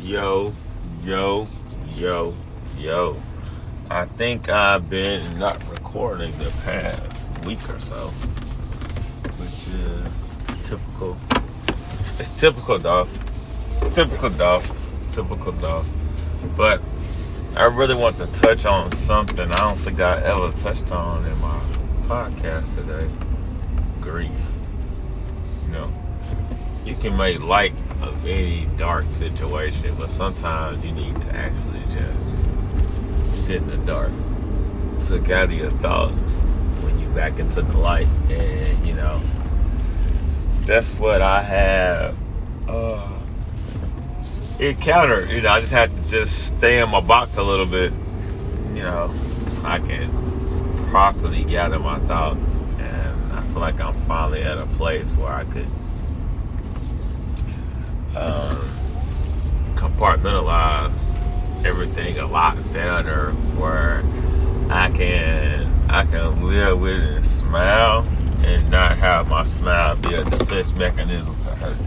Yo, yo, yo, yo. I think I've been not recording the past week or so, which is typical. It's typical, Dolph. Typical Dolph. But I really want to touch on something I don't think I ever touched on in my podcast today. Grief. You know, you can make light of any dark situation, but sometimes you need to actually just sit in the dark to gather your thoughts when you back into the light. And you know, that's what I have encountered. You know, I just had to just stay in my box a little bit. You know, I can properly gather my thoughts, and I feel like I'm finally at a place where I could compartmentalize everything a lot better, where I can live with it and smile and not have my smile be a defense mechanism to hurt.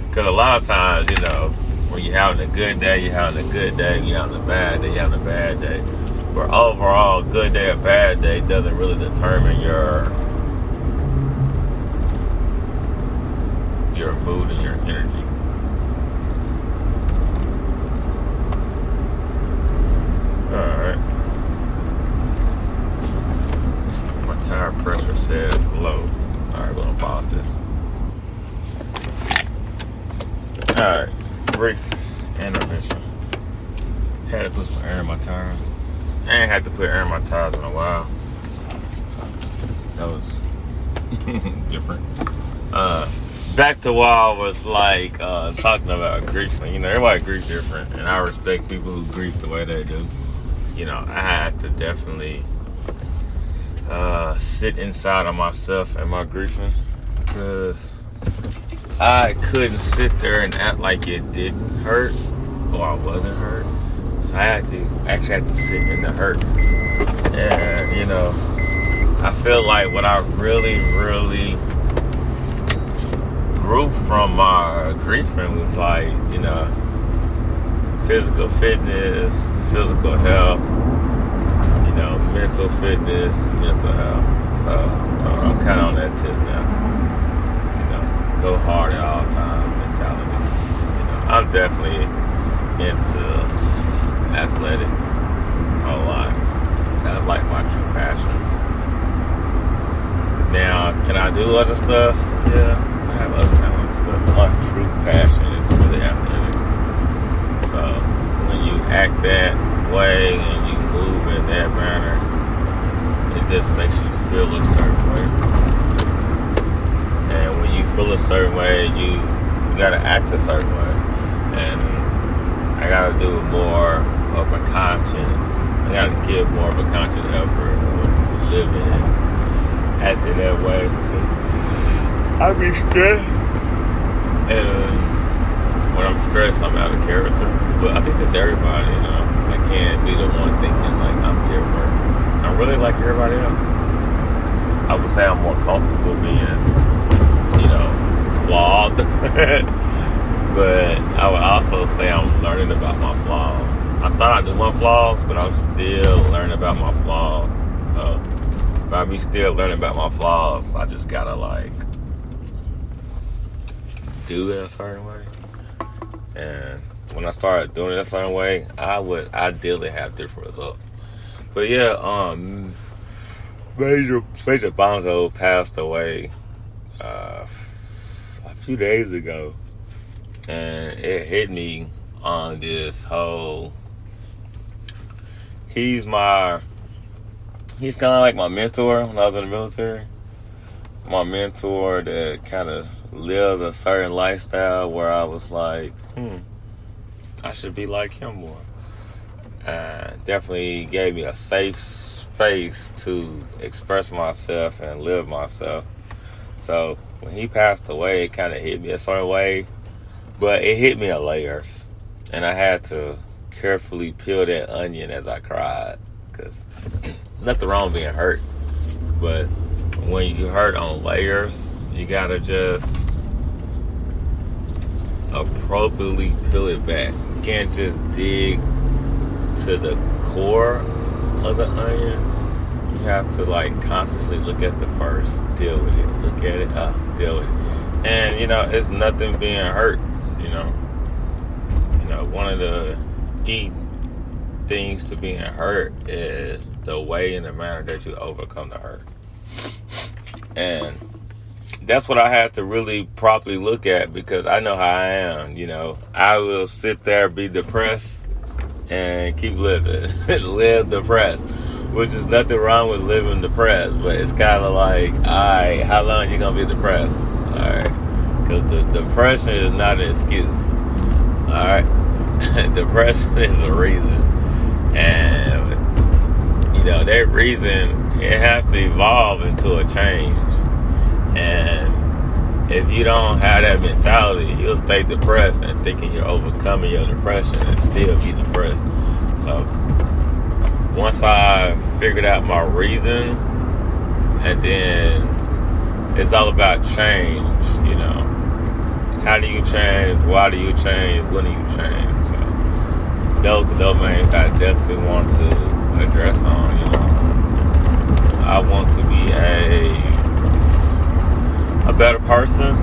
Because a lot of times, you know, when you're having a good day, you're having a good day. When you're having a bad day, you're having a bad day. But overall, good day or bad day doesn't really determine your mood and your energy. Alright. My tire pressure says low. Alright, we're gonna pause this. Alright, brief intermission. Had to put some air in my tires. I ain't had to put air in my tires in a while. So that was different. Back to what I was like talking about grief. You know, everybody grieves different, and I respect people who grieve the way they do. You know, I had to definitely sit inside of myself and my griefing, because I couldn't sit there and act like it didn't hurt or I wasn't hurt. So I actually had to sit in the hurt. And, you know, I feel like what I really grew from my griefing was like, you know, physical fitness, physical health, you know, mental fitness, mental health. So I'm kind of on that tip now. You know, go hard at all time mentality. You know, I'm definitely into athletics a lot. I like my true passion. Now, can I do other stuff? Yeah. I have other talents, but my true passion is really athletics. So when you act that way and you move in that manner, it just makes you feel a certain way. And when you feel a certain way, you gotta act a certain way. And I gotta do more of a conscience. I gotta give more of a conscious effort of living and acting that way. I be stressed, and when I'm stressed, I'm out of character. But I think that's everybody, you know. I can't be the one thinking like I'm different. I'm really like everybody else. I would say I'm more comfortable being, you know, flawed. But I would also say I'm learning about my flaws. I thought I knew my flaws, but I'm still learning about my flaws. So if I be still learning about my flaws, I just gotta like do it a certain way. And when I started doing it a certain way, I would ideally have different results. But yeah, Major Bonzo passed away a few days ago, and it hit me on this whole. He's kind of like my mentor when I was in the military. My mentor that kind of lived a certain lifestyle where I was like, I should be like him more. Definitely gave me a safe space to express myself and live myself. So when he passed away, it kind of hit me a certain way, but it hit me in layers. And I had to carefully peel that onion as I cried, because nothing wrong with being hurt. But when you hurt on layers, you gotta just appropriately peel it back. You can't just dig to the core of the onion. You have to like consciously look at the first, deal with it, look at it, deal with it. And it's nothing being hurt. One of the key things to being hurt is the way and the manner that you overcome the hurt. And that's what I have to really properly look at, because I know how I am. I will sit there, be depressed, and keep living. Live depressed, which is nothing wrong with living depressed, but it's kind of like, all right, how long you going to be depressed? All right, because the depression is not an excuse. All right, depression is a reason. And, that reason, it has to evolve into a change. And if you don't have that mentality, you'll stay depressed and thinking you're overcoming your depression and still be depressed. So once I figured out my reason, and then it's all about change, How do you change? Why do you change? When do you change? So those are the domains that I definitely want to address on, I want to be a better person,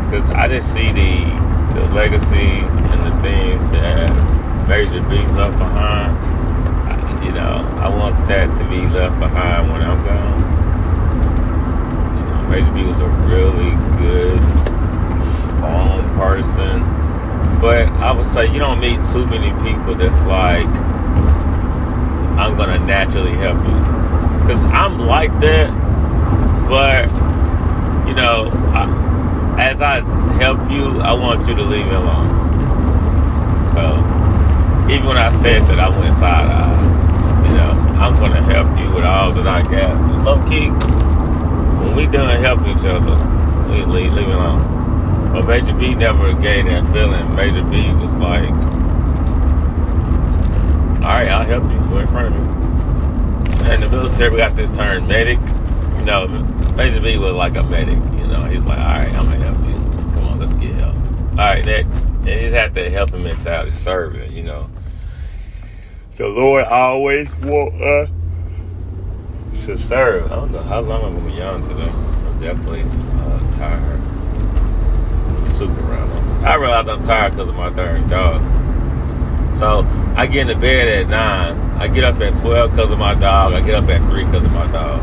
because I just see the legacy and the things that Major B left behind. I want that to be left behind when I'm gone. Major B was a really good, strong person, but I would say you don't meet too many people that's like, I'm gonna naturally help you, because I'm like that. But as I help you, I want you to leave me alone. So even when I said that, I went side-eye. I'm gonna help you with all that I got. Low key, when we done helping each other, we leave me alone. But Major B never gave that feeling. Major B was like, all right, I'll help you. You're in front of me. And in the military, we got this term, medic. Major B was like a medic. He's like, all right, I'm going to help you. Come on, let's get help. All right, next. And you just have to help him mentality, serving, The Lord always want us to serve. I don't know how long I'm going to be on today. I'm definitely tired. Super random. I realize I'm tired because of my third dog. So I get into bed at 9. I get up at 12 because of my dog. I get up at 3 because of my dog.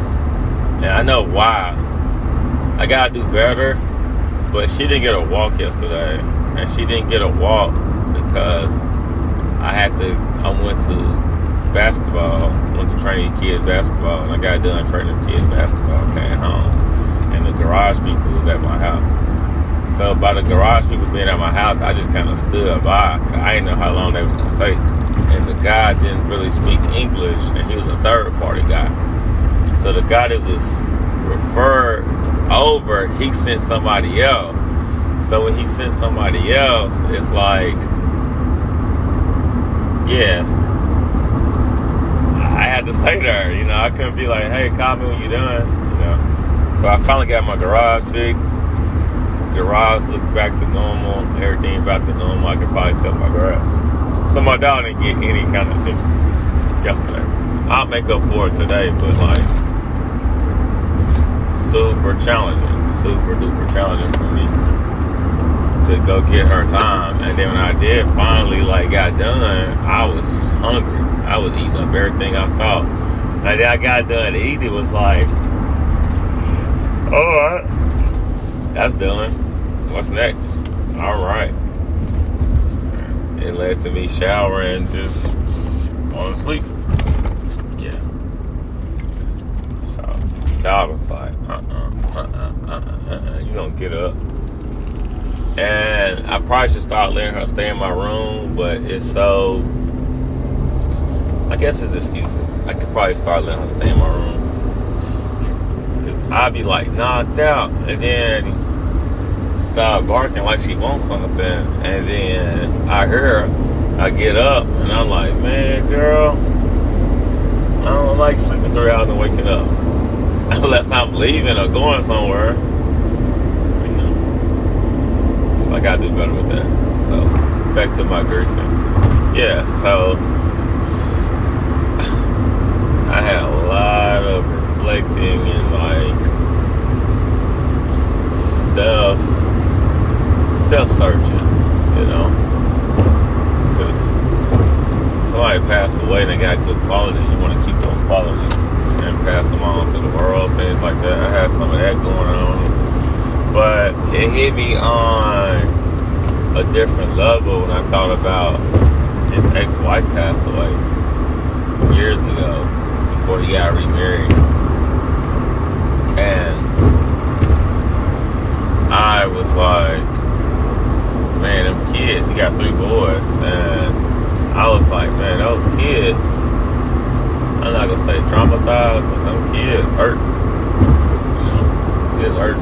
And I know why. I got to do better. But she didn't get a walk yesterday. And she didn't get a walk because I went to basketball. Went to training kids basketball. And I got done training kids basketball. Came home. And the garage people was at my house. So by the garage people being at my house, I just kind of stood by. I didn't know how long they were going to take. And the guy didn't really speak English, and he was a third-party guy. So the guy that was referred over, he sent somebody else. So when he sent somebody else, it's like, yeah, I had to stay there. I couldn't be like, hey, call me when you're done. So I finally got my garage fixed. Garage looked back to normal, everything back to normal. I could probably cut my grass. So my dog didn't get any kind of attention yesterday. I'll make up for it today, but like super duper challenging for me to go get her time. And then when I did finally got done, I was hungry. I was eating up everything I saw. And then I got done eating, it was like, all right, that's done. What's next? All right. It led to me showering, just going to sleep. Yeah. So, dog was like, you don't get up. And I probably should start letting her stay in my room, but it's so, I guess it's excuses. I could probably start letting her stay in my room. Because I'd be knocked out, and then start barking like she wants something, and then I hear her, I get up, and I'm like, man, girl, I don't like sleeping 3 hours and waking up. Unless I'm leaving or going somewhere. So I got do better with that. So, back to my griefing. Yeah, so I had a lot of reflecting and like self-searching, you know, because somebody passed away and they got good qualities. You want to keep those qualities and pass them on to the world, things like that. I had some of that going on, but it hit me on a different level when I thought about his ex-wife passed away years ago before he got remarried. And I was like, man, them kids, he got 3 boys, and I was like, man, those kids, I'm not gonna say traumatized, but them kids hurt. You know, kids hurt.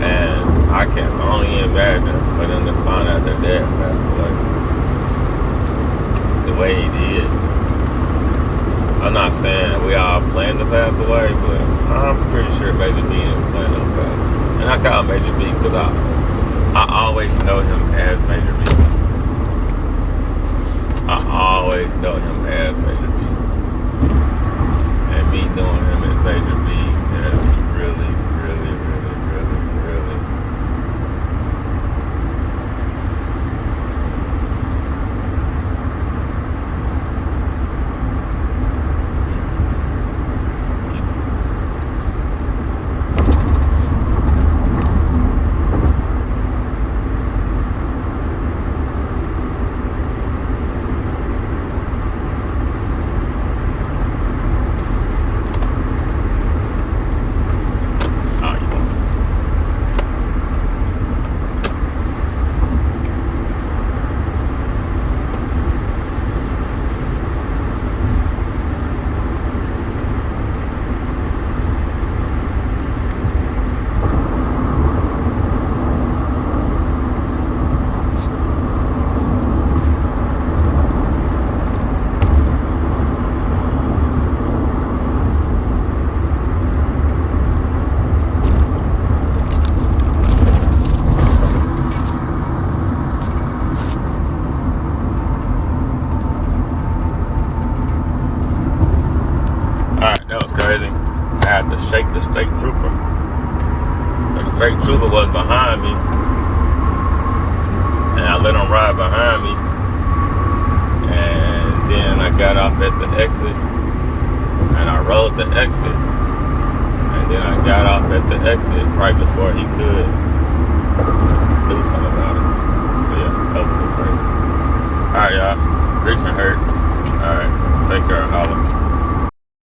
And I can only imagine for them to find out their dad passed away the way he did. I'm not saying we all planned to pass away, but I'm pretty sure Major B didn't plan on passing. And I call him Major B because I always know him as Major B. I always know him as Major B. And me knowing him as Major B is really, really, really, really, really crazy. I had to shake the state trooper. The state trooper was behind me, and I let him ride behind me. And then I got off at the exit, and I rode the exit. And then I got off at the exit right before he could do something about it. So yeah, that was a little crazy. Alright, y'all. Griefing hurts.